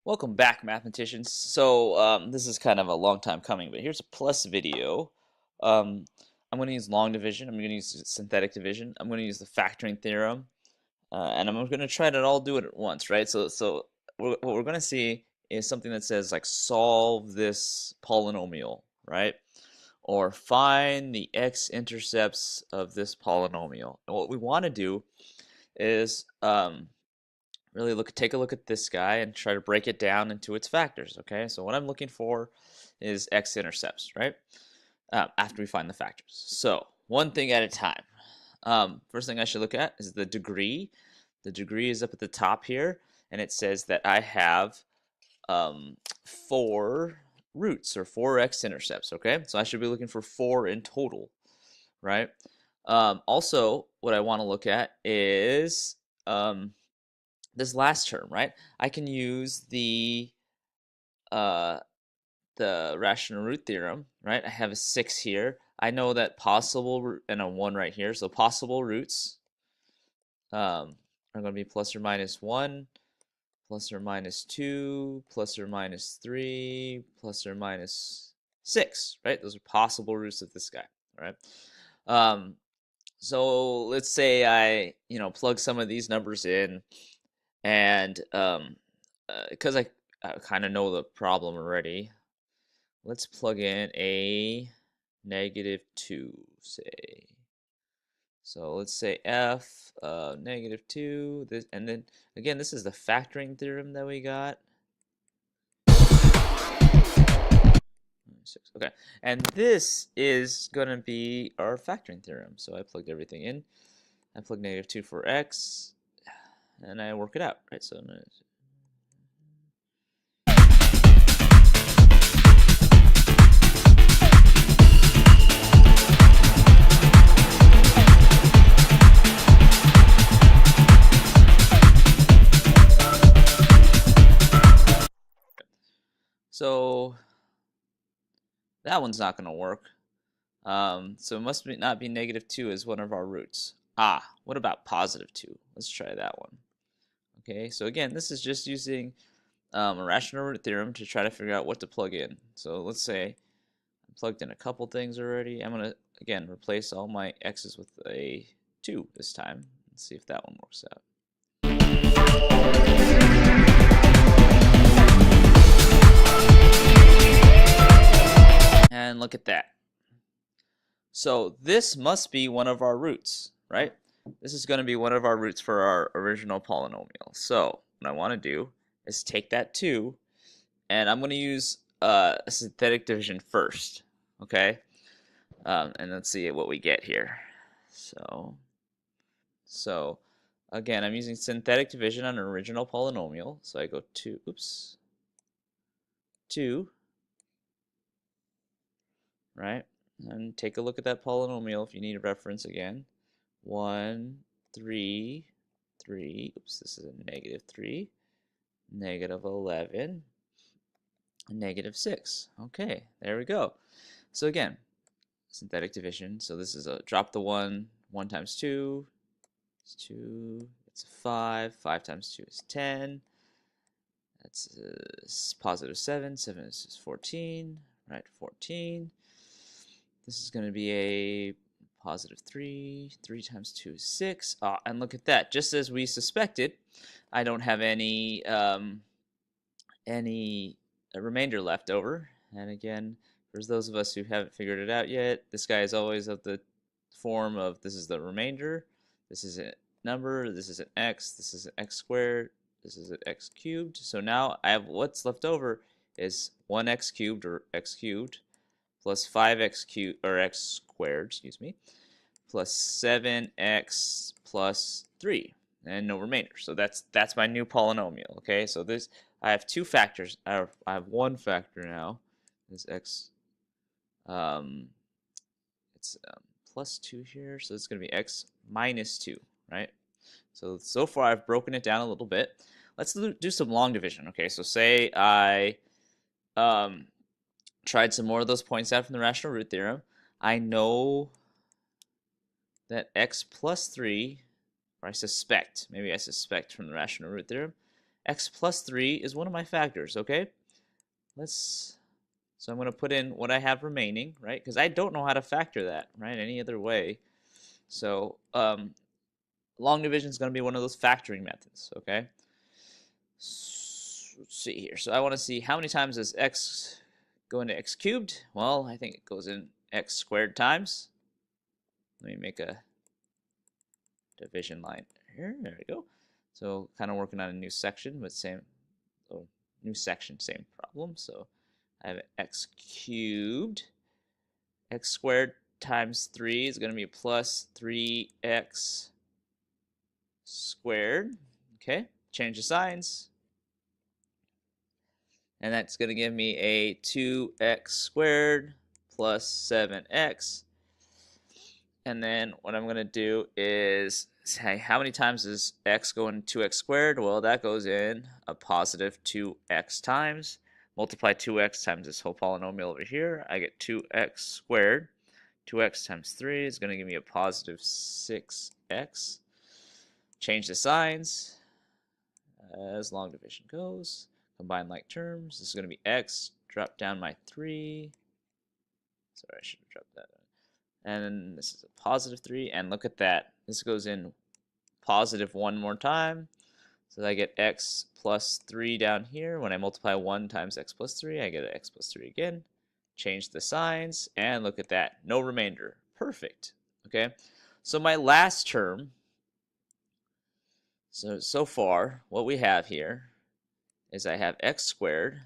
Welcome back, mathematicians. This is kind of a long time coming, but here's a plus video. Um, I'm going to use long division. I'm going to use synthetic division. I'm going to use the factoring theorem, and I'm going to try to all do it at once, right? What we're going to see is something that says like solve this polynomial, right? Or find the x-intercepts of this polynomial. And what we want to do is really take a look at this guy and try to break it down into its factors. Okay, so what I'm looking for is x-intercepts, right? After we find the factors. So one thing at a time. First thing I should look at is the degree. The degree is up at the top here, and it says that I have 4 roots or 4 x-intercepts. Okay, so I should be looking for 4 in total, right? Also, what I want to look at is this last term, right? I can use the rational root theorem, right? I have a 6 here. I know that possible root and a 1 right here. So possible roots are going to be plus or minus 1, plus or minus 2, plus or minus 3, plus or minus 6, right? Those are possible roots of this guy, right? So let's say I, plug some of these numbers in, and because I kind of know the problem already, let's plug in a -2, say. So let's say f -2, this, and then again, this is the factoring theorem that we got. 6, okay, and this is going to be our factoring theorem. So I plugged everything in. I plug -2 for x, and I work it out, right? So So that one's not going to work. So it must not be -2 as one of our roots. What about +2? Let's try that one. Okay, so again, this is just using a rational root theorem to try to figure out what to plug in. So let's say I plugged in a couple things already. I'm going to, again, replace all my x's with a 2 this time. Let's see if that one works out. And look at that. So this must be one of our roots, right? This is going to be one of our roots for our original polynomial. So what I want to do is take that 2, and I'm going to use a synthetic division first, okay? And let's see what we get here. So again, I'm using synthetic division on an original polynomial. So I go 2, 2, right? And take a look at that polynomial if you need a reference again. 1, 3, 3, this is a -3, -11, -6. Okay, there we go. So again, synthetic division. So this is a drop the 1, 1 times 2 is 2, it's 5, 5 times 2 is 10. That's +7, 7 is 14, right? 14. This is going to be a +3, 3 times 2 is 6. And look at that. Just as we suspected, I don't have any remainder left over. And again, for those of us who haven't figured it out yet, this guy is always of the form of this is the remainder, this is a number, this is an x, this is an x squared, this is an x cubed. So now I have what's left over is 1x cubed or x cubed plus 5x cubed or x squared, excuse me, plus 7x plus 3 and no remainder. So that's my new polynomial. Okay, so this I have 2 factors. I have 1 factor now. This x it's +2 here, so it's going to be x minus 2, right? So far I've broken it down a little bit. Let's do some long division. Okay, so say I tried some more of those points out from the rational root theorem. I know that x plus 3, or maybe I suspect from the rational root theorem, x plus 3 is one of my factors, okay? So I'm going to put in what I have remaining, right? Because I don't know how to factor that, right, any other way. So long division is going to be one of those factoring methods, okay? So, let's see here. So I want to see how many times does x go into x cubed? Well, I think it goes in x squared times. Let me make a division line here. There we go. So kind of working on a new section, but same, oh, new section, same problem. So I have x cubed. X squared times 3 is going to be plus 3x squared. Okay, change the signs. And that's going to give me a 2x squared plus 7x. And then what I'm going to do is say, how many times does x go in 2x squared? Well, that goes in a positive 2x times. Multiply 2x times this whole polynomial over here. I get 2x squared. 2x times 3 is going to give me a positive 6x. Change the signs as long division goes. Combine like terms. This is going to be x. Drop down my 3. Sorry, I should have dropped that. And then this is a positive 3. And look at that. This goes in positive 1 more time. So I get x plus 3 down here. When I multiply 1 times x plus 3, I get an x plus 3 again. Change the signs, and look at that. No remainder. Perfect. Okay? So my last term, so far, what we have here is I have x squared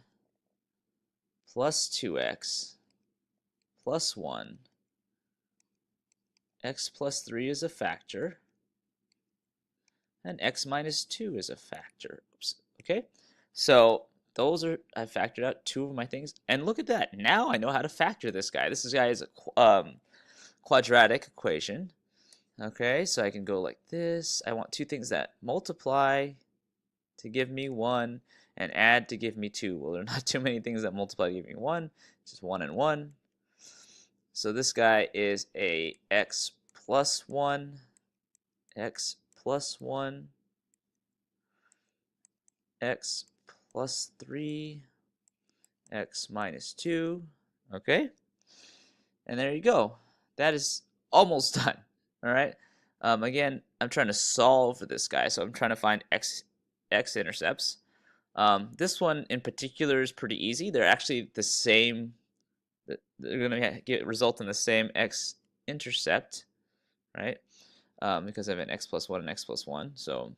plus 2x plus 1. X plus 3 is a factor. And x minus 2 is a factor. Oops. Okay? So those are, I factored out 2 of my things. And look at that. Now I know how to factor this guy. This guy is a quadratic equation. Okay, so I can go like this. I want two things that multiply to give me 1 and add to give me 2. Well, there are not too many things that multiply to give me 1. It's just 1 and 1. So this guy is a x plus 1, x plus 1, x plus 3, x minus 2. Okay? And there you go. That is almost done. All right? Again, I'm trying to solve for this guy, so I'm trying to find x-intercepts. This one in particular is pretty easy. They're actually the same. They're going to result in the same x-intercept, right? Because I have an x plus 1 and x plus 1. So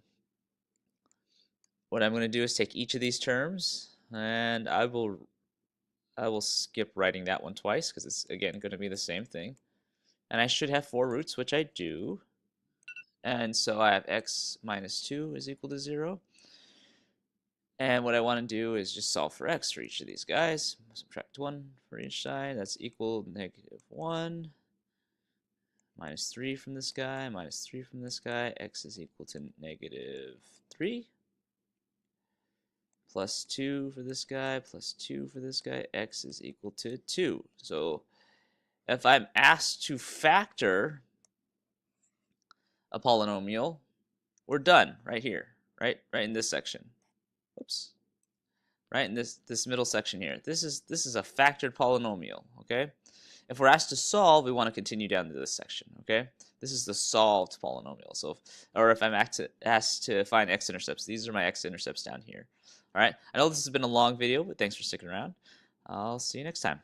what I'm going to do is take each of these terms, and I will skip writing that one twice because it's, again, going to be the same thing. And I should have 4 roots, which I do. And so I have x minus 2 is equal to 0. And what I want to do is just solve for x for each of these guys. Subtract 1 for each side. That's equal negative 1. Minus 3 from this guy, minus 3 from this guy. X is equal to negative 3. Plus 2 for this guy, plus 2 for this guy. X is equal to 2. So if I'm asked to factor a polynomial, we're done right here, right in this section. Oops. Right in this middle section here. This is a factored polynomial, okay? If we're asked to solve, we want to continue down to this section, okay? This is the solved polynomial. So if I'm asked to find x-intercepts, these are my x-intercepts down here. All right? I know this has been a long video, but thanks for sticking around. I'll see you next time.